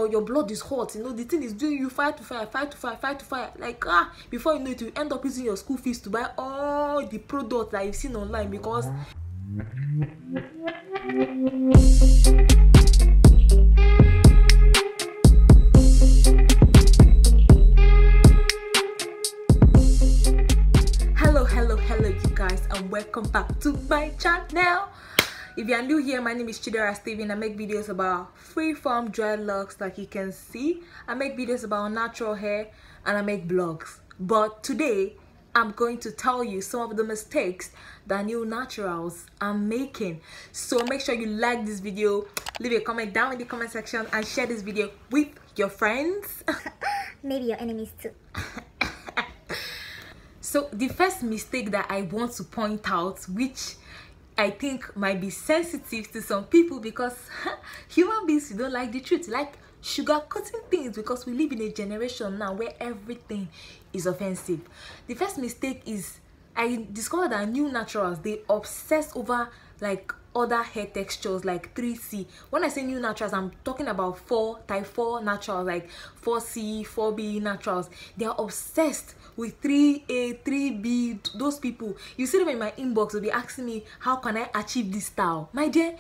your blood is hot, you know, the thing is doing you fight to fire, like before you know it, you end up using your school fees to buy all the products that you've seen online. Because hello you guys, and welcome back to my channel. If you are new here, my name is Chidera. I make videos about freeform dreadlocks, like you can see. I make videos about natural hair, and I make vlogs. But today I'm going to tell you some of the mistakes that new naturals are making. So make sure you like this video, leave a comment down in the comment section, and share this video with your friends. Maybe your enemies too. So the first mistake that I want to point out, which I think might be sensitive to some people, because human beings don't like the truth, like sugarcoating things, because we live in a generation now where everything is offensive. The first mistake is, I discovered that new naturals, they obsess over like other hair textures like 3C. When I say new naturals, I'm talking about type 4 naturals, like 4C, 4B naturals. They are obsessed with 3A, 3B. Those people, you see them in my inbox, will be asking me, how can I achieve this style? My dear,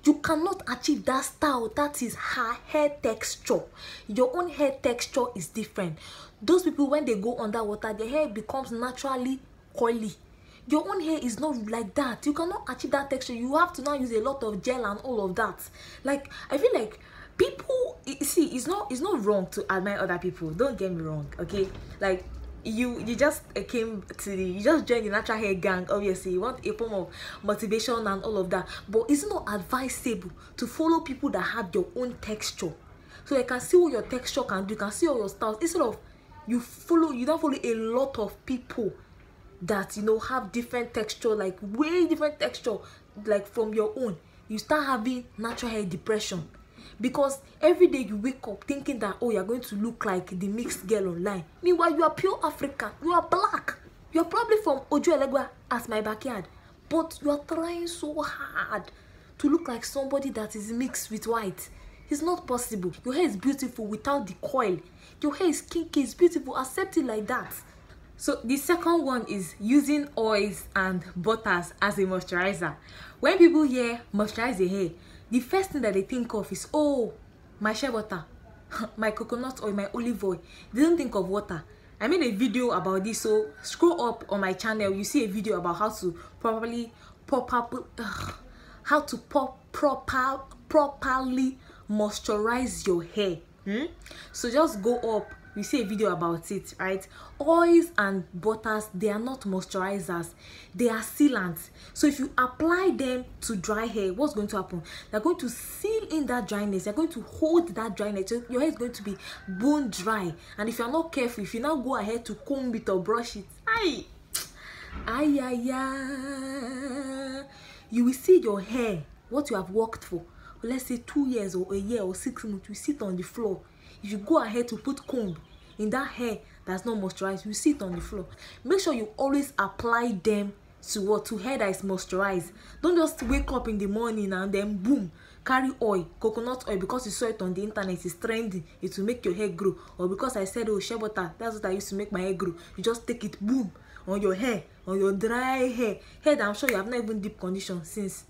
you cannot achieve that style. That is her hair texture. Your own hair texture is different. Those people, when they go underwater, their hair becomes naturally coily. Your own hair is not like that. You cannot achieve that texture. You have to now use a lot of gel and all of that. Like, I feel like people, see, it's not wrong to admire other people, don't get me wrong, okay? Like, you just you just joined the natural hair gang. Obviously you want a form of motivation and all of that, but it's not advisable to follow people that have your own texture, so you can see what your texture can do, you can see all your styles, instead of you don't follow a lot of people that, you know, have different texture, like way different texture, like from your own. You start having natural hair depression, because every day you wake up thinking that, oh, you're going to look like the mixed girl online. Meanwhile, you are pure African, you are black, you're probably from Ojuelegua as my backyard, but you are trying so hard to look like somebody that is mixed with white. It's not possible. Your hair is beautiful without the coil. Your hair is kinky, it's beautiful, accept it like that. So the second one is using oils and butters as a moisturizer. When people hear moisturize the hair, the first thing that they think of is, oh, my shea butter, my coconut oil, my olive oil. They don't think of water. I made a video about this, so scroll up on my channel, you see a video about how to properly moisturize your hair. So just go up, you see a video about it, right? Oils and butters, they are not moisturizers, they are sealants. So if you apply them to dry hair, what's going to happen? They're going to seal in that dryness, they're going to hold that dryness, so your hair is going to be bone dry. And if you're not careful, if you now go ahead to comb it or brush it, you will see your hair, what you have worked for, let's say 2 years or a year or 6 months, you sit on the floor. If you go ahead to put comb in that hair that's not moisturized, you sit on the floor. Make sure you always apply them to hair that is moisturized. Don't just wake up in the morning and then boom, carry oil, coconut oil, because you saw it on the internet, it's trending, it will make your hair grow. Or because I said, oh, shea butter, that's what I used to make my hair grow. You just take it, boom, on your hair, on your dry hair that I'm sure you have not even deep condition since.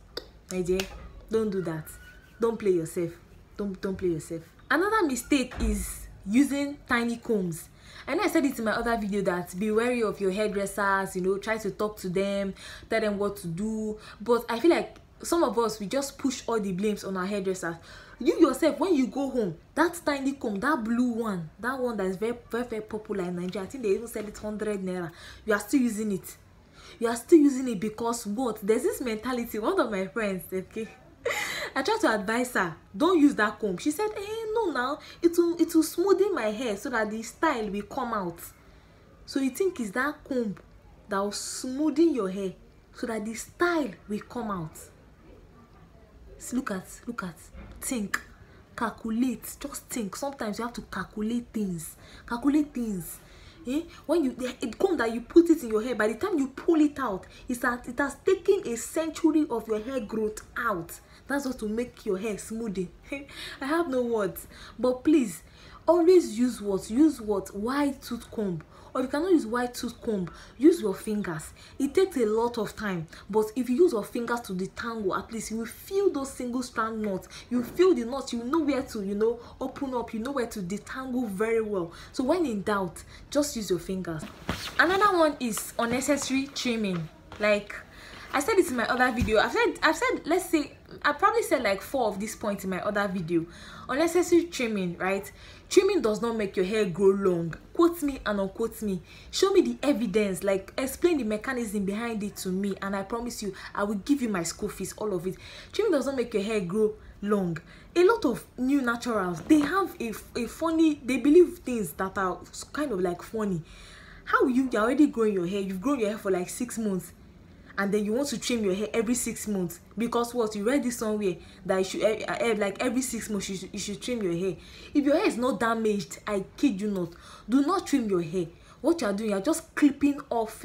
My dear, don't do that. Don't play yourself. Don't play yourself. Another mistake is using tiny combs. I know I said it in my other video that be wary of your hairdressers, you know, try to talk to them, tell them what to do. But I feel like some of us, we just push all the blames on our hairdressers. You yourself, when you go home, that tiny comb, that blue one, that one that is very, very, very popular in Nigeria, I think they even sell it 100 naira. You are still using it. You are still using it because what? There's this mentality. One of my friends, okay, I tried to advise her, don't use that comb. She said, no, now it will smoothen my hair so that the style will come out. So you think it's that comb that will smoothen your hair so that the style will come out? Look at, think, calculate, just think. Sometimes you have to calculate things. When the comb that you put it in your hair, by the time you pull it out, it has taken a century of your hair growth out. That's what will make your hair smoothing. I have no words. But please, always use what? Wide tooth comb. Or if you cannot use wide tooth comb, use your fingers. It takes a lot of time, but if you use your fingers to detangle, at least you will feel those single strand knots. You feel the knots, you know where to, open up, you know where to detangle very well. So when in doubt, just use your fingers. Another one is unnecessary trimming. Like I said it in my other video. I've said, let's say, I probably said like 4 of these points in my other video. Unnecessary trimming, right? Trimming does not make your hair grow long. Quote me and unquote me. Show me the evidence, like explain the mechanism behind it to me, and I promise you, I will give you my school fees, all of it. Trimming does not make your hair grow long. A lot of new naturals, they have a funny, they believe things that are kind of like funny. How you're already growing your hair, you've grown your hair for like 6 months, and then you want to trim your hair every 6 months because what, you read this somewhere that you should like every 6 months you should trim your hair. If your hair is not damaged, I kid you not, do not trim your hair. What you are doing, you're just clipping off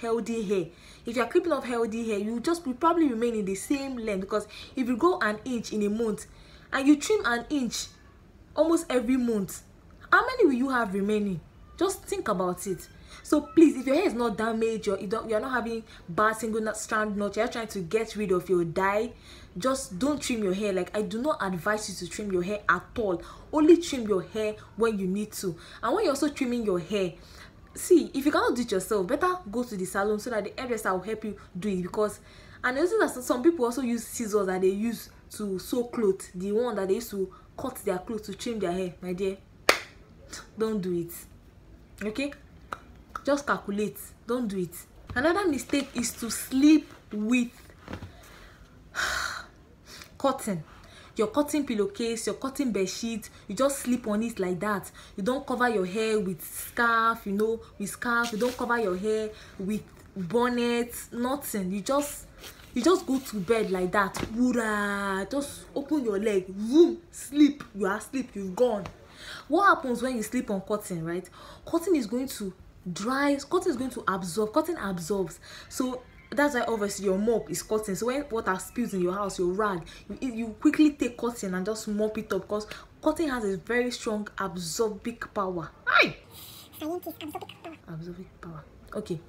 healthy hair. If you are clipping off healthy hair, you probably remain in the same length, because if you go an inch in a month and you trim an inch almost every month, how many will you have remaining? Just think about it. So please, if your hair is not damaged, you're not having bad single strand knots, you're trying to get rid of your dye, just don't trim your hair. Like, I do not advise you to trim your hair at all. Only trim your hair when you need to. And when you're also trimming your hair, see, if you cannot do it yourself, better go to the salon so that the hairdresser will help you do it. Because, and I know that some people also use scissors that they use to sew clothes, the one that they used to cut their clothes to trim their hair. My dear, don't do it. Okay, just calculate, don't do it. Another mistake is to sleep with cotton. Your cotton pillowcase, your cotton bed sheet, you just sleep on it like that. You don't cover your hair with scarf, you don't cover your hair with bonnets, nothing. You just go to bed like that. Woora, just open your leg, boom, sleep. You are asleep, you've gone. What happens when you sleep on cotton, right? Cotton is going to dry, cotton is going to absorb, cotton absorbs. So that's why obviously your mop is cotton. So when water spills in your house, your rag, you quickly take cotton and just mop it up, because cotton has a very strong absorbic power. Aye! Absorbic power. Okay.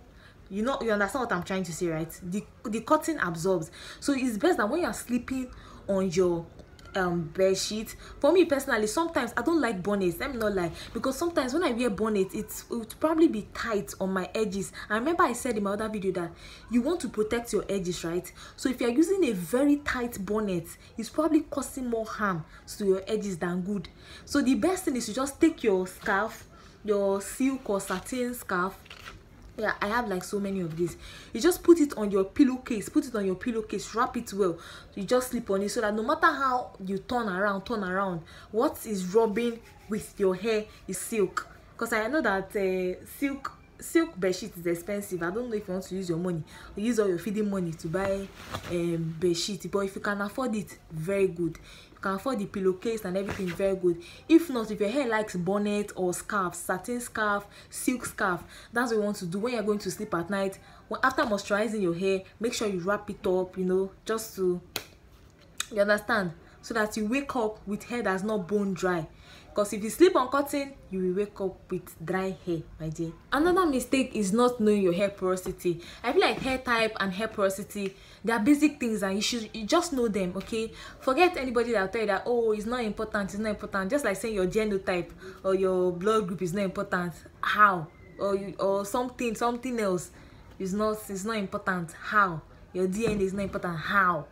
You understand what I'm trying to say, right? The cotton absorbs. So it's best that when you're sleeping on your bed sheet. For me personally, sometimes I don't like bonnets, let me not lie, because sometimes when I wear bonnet, it would probably be tight on my edges. I remember I said in my other video that you want to protect your edges, right? So if you're using a very tight bonnet, it's probably causing more harm to your edges than good. So the best thing is to just take your scarf, your silk or satin scarf. Yeah, I have like so many of these. You just put it on your pillowcase, wrap it well. You just sleep on it, so that no matter how you turn around, what is rubbing with your hair is silk. Because I know that silk bedsheet is expensive. I don't know if you want to use your money or use all your feeding money to buy bedsheet, but if you can afford it, very good. Can afford the pillowcase and everything, very good. If not, if your hair likes bonnet or scarf, satin scarf, silk scarf, that's what you want to do when you're going to sleep at night. After moisturizing your hair, make sure you wrap it up, just to, you understand, so that you wake up with hair that's not bone dry. Because if you sleep on cotton, you will wake up with dry hair, my dear. Another mistake is not knowing your hair porosity. I feel like hair type and hair porosity, they are basic things and you just know them, okay? Forget anybody that will tell you that, oh, it's not important. Just like saying your genotype or your blood group is not important. How? Or something else is not important. How? Your DNA is not important. How?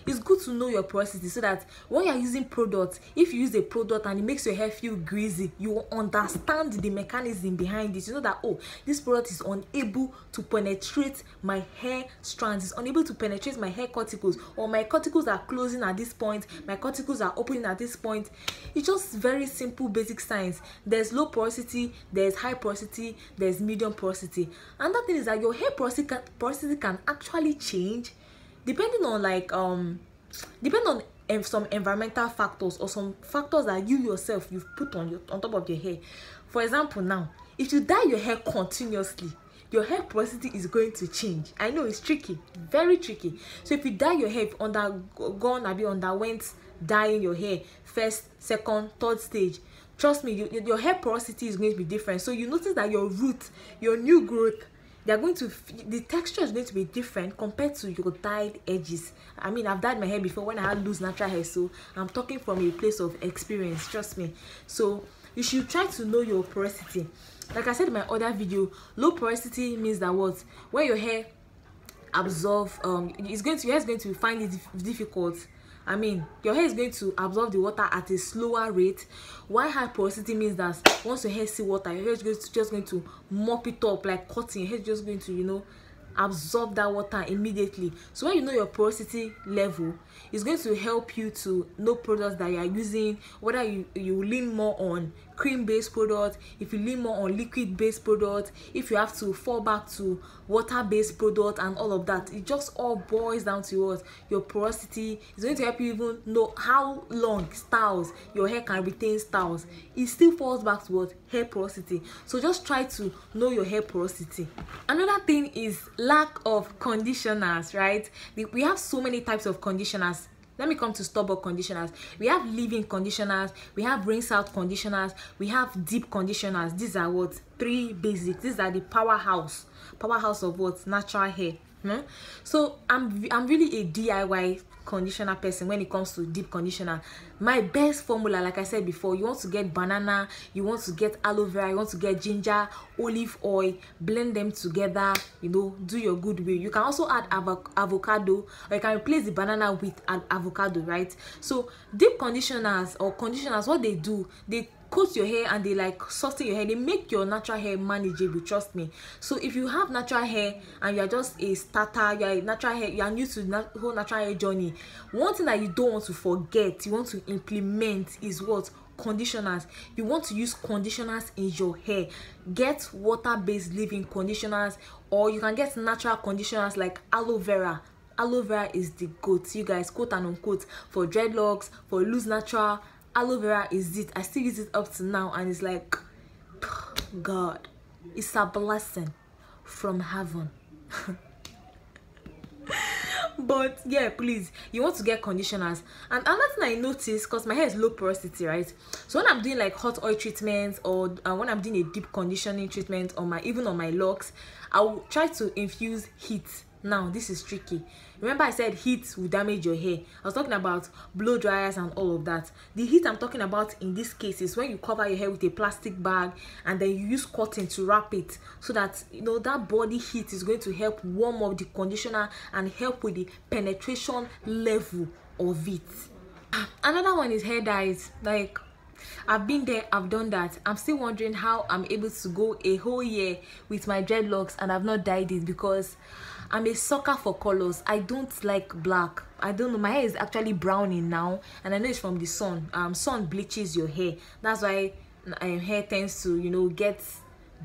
It's good to know your porosity, so that when you're using products, if you use a product and it makes your hair feel greasy, you will understand the mechanism behind it. You know that, oh, this product is unable to penetrate my hair strands, it's unable to penetrate my hair cuticles, or my cuticles are closing at this point, my cuticles are opening at this point. It's just very simple basic science. There's low porosity, there's high porosity, there's medium porosity. Another thing is that your hair porosity can actually change depending on some environmental factors or some factors that you yourself you've put on top of your hair. For example, now if you dye your hair continuously, your hair porosity is going to change. I know it's tricky, very tricky. So if you dye your hair, if underwent dyeing your hair first, second, third stage, trust me, your hair porosity is going to be different. So you notice that your root, your new growth, the texture is going to be different compared to your dyed edges. I mean, I've dyed my hair before when I had loose natural hair, so I'm talking from a place of experience, trust me. So you should try to know your porosity. Like I said in my other video, low porosity means that what, when your hair absorb, your hair is going to find it difficult. I mean, your hair is going to absorb the water at a slower rate. While high porosity means that once your hair see water, your hair is just going to mop it up like cotton. Your hair is just going to, you know, absorb that water immediately. So when you know your porosity level, it's going to help you to know products that you are using, whether you lean more on cream based product, if you lean more on liquid based product, if you have to fall back to water based product and all of that. It just all boils down to what your porosity is going to help you even know how long styles your hair can retain styles. It still falls back to what hair porosity. So just try to know your hair porosity. Another thing is lack of conditioners, right? We have so many types of conditioners. Let me come to store-bought conditioners. We have leave-in conditioners, we have rinse-out conditioners, we have deep conditioners. These are what? 3 basics. These are the powerhouse of what? Natural hair. So I'm really a DIY conditioner person when it comes to deep conditioner. My best formula, like I said before, you want to get banana, you want to get aloe vera, you want to get ginger, olive oil, blend them together, you know, do your good way. You can also add avocado, or you can replace the banana with an avocado, right? So deep conditioners or conditioners, what they do, they coat your hair and they like soften your hair. They make your natural hair manageable, trust me. So if you have natural hair and you are just a starter, you are a natural hair, you are new to the whole natural hair journey, one thing that you don't want to forget, you want to implement is what? Conditioners. You want to use conditioners in your hair. Get water-based leave-in conditioners, or you can get natural conditioners like aloe vera. Aloe vera is the goat, you guys, quote and unquote, for dreadlocks, for loose natural. Aloe vera is it. I still use it up to now, and it's like, God, it's a blessing from heaven. But yeah, please, you want to get conditioners. And another thing I noticed, because my hair is low porosity, right? So when I'm doing like hot oil treatments, or when I'm doing a deep conditioning treatment on even on my locks, I will try to infuse heat. Now this is tricky. Remember I said heat will damage your hair. I was talking about blow dryers and all of that. The heat I'm talking about in this case is when you cover your hair with a plastic bag and then you use cotton to wrap it, so that, you know, that body heat is going to help warm up the conditioner and help with the penetration level of it. Another one is hair dyes. Like, I've been there, I've done that. I'm still wondering how I'm able to go a whole year with my dreadlocks and I've not dyed it, because I'm a sucker for colors. I don't like black. I don't know, my hair is actually browning now, and I know it's from the sun. Sun bleaches your hair. That's why hair tends to, you know, get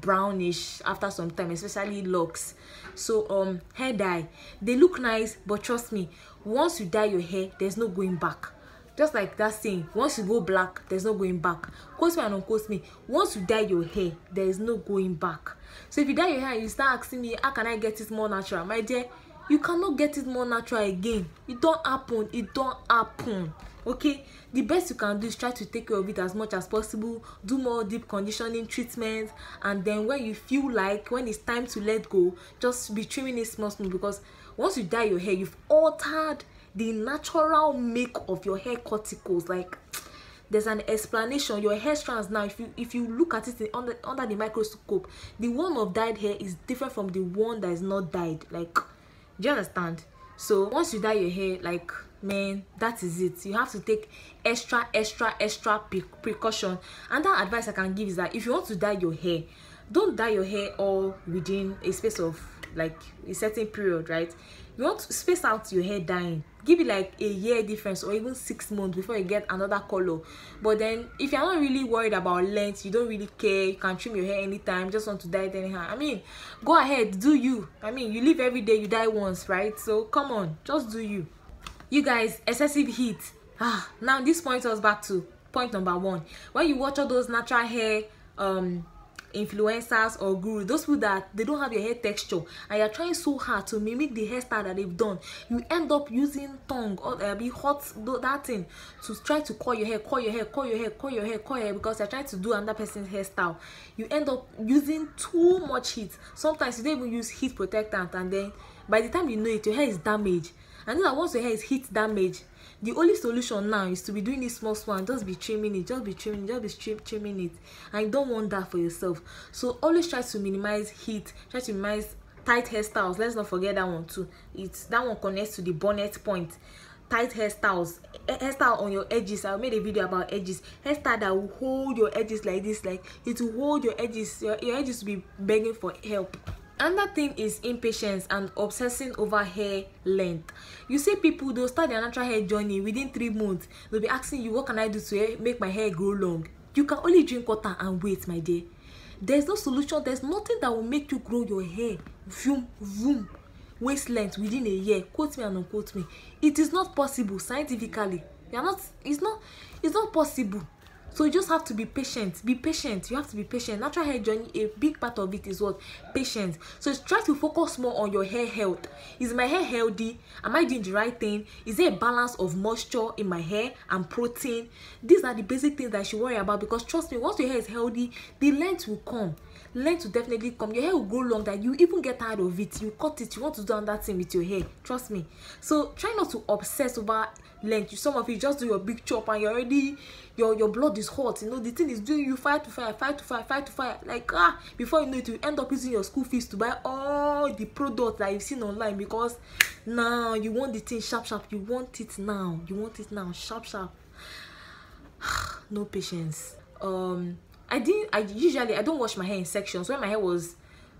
brownish after some time, especially locks. So hair dye, they look nice, but trust me, once you dye your hair, there's no going back. Just like that saying, once you go black, there's no going back. Quote me and unquote me, once you dye your hair, there is no going back. So if you dye your hair and you start asking me, how can I get it more natural? My dear, you cannot get it more natural again. It don't happen. It don't happen. Okay? The best you can do is try to take care of it as much as possible. Do more deep conditioning treatments. And then when you feel like, when it's time to let go, just be trimming it small, because once you dye your hair, you've altered the natural make of your hair cuticles. Like, there's an explanation. Your hair strands now, if you look at it under the microscope, the one of dyed hair is different from the one that is not dyed. Like, do you understand? So once you dye your hair, like, man, that is it. You have to take extra precaution. And that advice I can give is that if you want to dye your hair, don't dye your hair all within a space of like a certain period, right? You want to space out your hair dyeing. Give it like a year difference or even 6 months before you get another color. But then if you're not really worried about length, you don't really care, you can trim your hair anytime, just want to dye it anyhow, I mean, go ahead, do you. I mean, you live every day, you dye once, right? So come on, just do you. You guys, excessive heat. Now this points us back to point number 1. When you watch all those natural hair influencers or gurus, those people that they don't have your hair texture and you're trying so hard to mimic the hairstyle that they've done, you end up using tongue or be hot that thing to try to curl your hair because you're trying to do another person's hairstyle. You end up using too much heat. Sometimes you don't even use heat protectant, and then by the time you know it, your hair is damaged. And then once your hair is heat damaged, the only solution now is to be doing this small and just be trimming it, trimming it, and you don't want that for yourself. So always try to minimize heat, try to minimize tight hairstyles. Let's not forget that one too. That one connects to the bonnet point. Tight hairstyles, hairstyle on your edges. I made a video about edges. Hairstyle that will hold your edges like this, like it will hold your edges. Your edges will be begging for help. Another thing is impatience and obsessing over hair length. You see people, they'll start their natural hair journey within 3 months. They'll be asking you, what can I do to make my hair grow long? You can only drink water and wait, my dear. There's no solution. There's nothing that will make you grow your hair vroom, waist length within a year. Quote me and unquote me. It is not possible scientifically. It's not possible. So you just have to be patient. Be patient. You have to be patient. Natural hair journey, a big part of it is what? Patience. So try to focus more on your hair health. Is my hair healthy? Am I doing the right thing? Is there a balance of moisture in my hair and protein? These are the basic things that I should worry about, because trust me, once your hair is healthy, the length will come. Length will definitely come. Your hair will grow long that you even get tired of it. You cut it. You want to do another thing with your hair. Trust me. So try not to obsess over length. Some of you just do your big chop and you're already your blood is hot. You know, the thing is doing you fight to fight. Like before you know it, you end up using your school fees to buy all the products that you've seen online, because now you want the thing sharp. You want it now. Sharp. No patience. I don't wash my hair in sections. When my hair was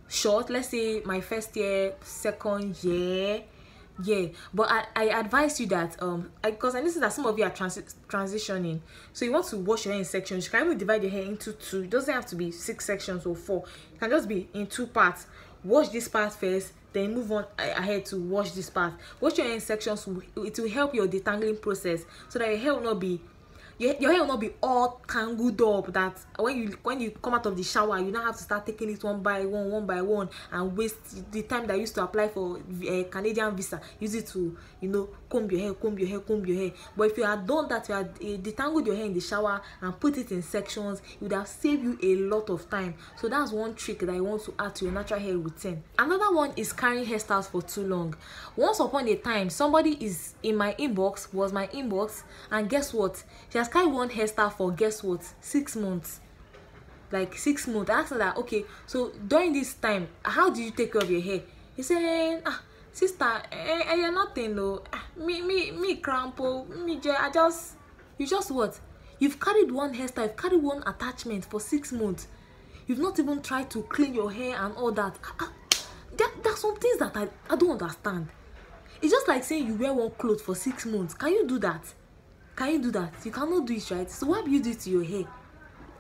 short, let's say my first year, second year, but I advise you that because I noticed that some of you are transitioning, so you want to wash your hair in sections. You can even divide your hair into 2. It doesn't have to be 6 sections or 4. It can just be in 2 parts. Wash this part first, then move on ahead to wash this part. Wash your hair in sections. It will help your detangling process, so that your hair will not be your hair will not be all tangled up, that when you come out of the shower, you now have to start taking it one by one and waste the time that you used to apply for Canadian visa. Use it to, comb your hair. But if you had done that, you had detangled your hair in the shower and put it in sections, it would have saved you a lot of time. So that's one trick that I want to add to your natural hair routine. Another one is carrying hairstyles for too long. Once upon a time, somebody is in my inbox, and guess what? She has carried one hairstyle for, guess what, 6 months. Like 6 months. I asked her that, okay, so during this time, how do you take care of your hair? He said, sister, you're nothing though. Me crampo, you just what? You've carried one hairstyle, you've carried one attachment for 6 months. You've not even tried to clean your hair and all that. There are some things that I don't understand. It's just like saying you wear one clothes for 6 months. Can you do that? You cannot do it, right? So why do you do it to your hair?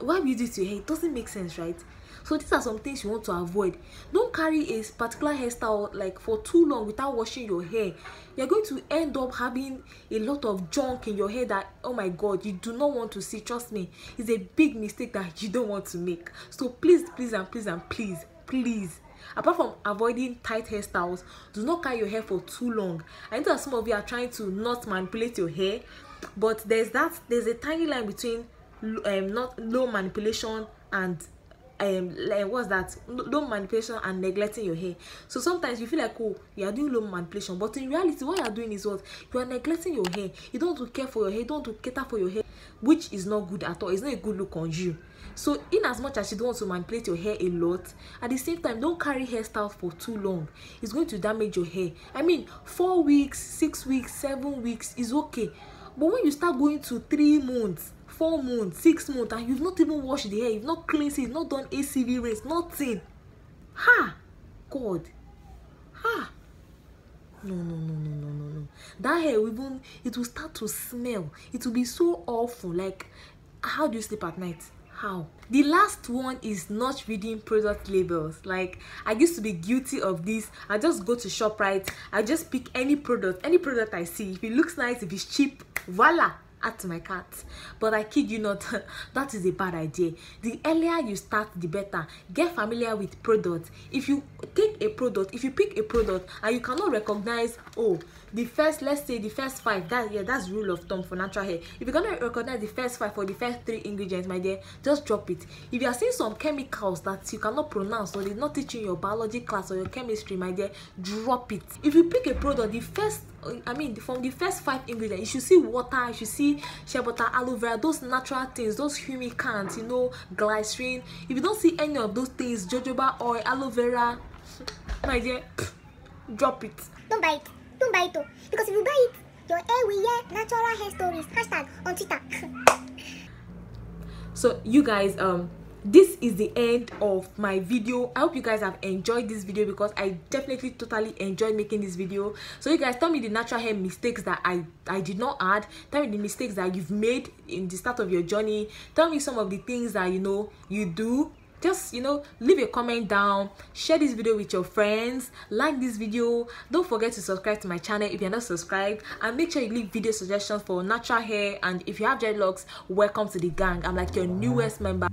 It doesn't make sense, right? So these are some things you want to avoid. Don't carry a particular hairstyle like for too long without washing your hair. You're going to end up having a lot of junk in your hair that, oh my god, you do not want to see. Trust me, it's a big mistake that you don't want to make. So please, apart from avoiding tight hairstyles, do not carry your hair for too long. I know that some of you are trying to not manipulate your hair, but there's a tiny line between not low manipulation and low manipulation and neglecting your hair. So sometimes you feel like, oh, you are doing low manipulation, but in reality what you are doing is what? You are neglecting your hair. You don't want to care for your hair, you don't want to cater for your hair, which is not good at all. It's not a good look on you. So in as much as you don't want to manipulate your hair a lot, at the same time, don't carry hairstyles for too long. It's going to damage your hair. I mean, 4 weeks, 6 weeks, 7 weeks is okay, but when you start going to 3 months, 4 months, 6 months, and you've not even washed the hair, you've not cleansed it, not done ACV rinse, nothing. God. No. That hair it will start to smell. It will be so awful. Like, how do you sleep at night? How? The last one is not reading product labels. Like, I used to be guilty of this. I just go to ShopRite, I just pick any product I see. If it looks nice, if it's cheap, voila, add to my cart. But I kid you not, that is a bad idea. The earlier you start, the better. Get familiar with products. If you pick a product and you cannot recognize, oh, the first, let's say the first 5, that's rule of thumb for natural hair. If you cannot recognize the first 5 or the first 3 ingredients, my dear, just drop it. If you are seeing some chemicals that you cannot pronounce or they're not teaching your biology class or your chemistry, my dear, drop it. If you pick a product, from the first 5 ingredients, you should see water, you should see shea butter, aloe vera, those natural things, those humectants, glycerin. If you don't see any of those things, jojoba oil, aloe vera, my dear, drop it. Don't buy it. Don't buy it though. Because if you buy it, your hair will hear natural hair stories. Hashtag on Twitter. So you guys, this is the end of my video. I hope you guys have enjoyed this video because I definitely totally enjoyed making this video. So you guys, tell me the natural hair mistakes that I did not add. Tell me the mistakes that you've made in the start of your journey. Tell me some of the things that you do. Just leave a comment down, share this video with your friends, like this video. Don't forget to subscribe to my channel if you're not subscribed, and make sure you leave video suggestions for natural hair. And if you have dreadlocks, welcome to the gang. I'm like your newest member.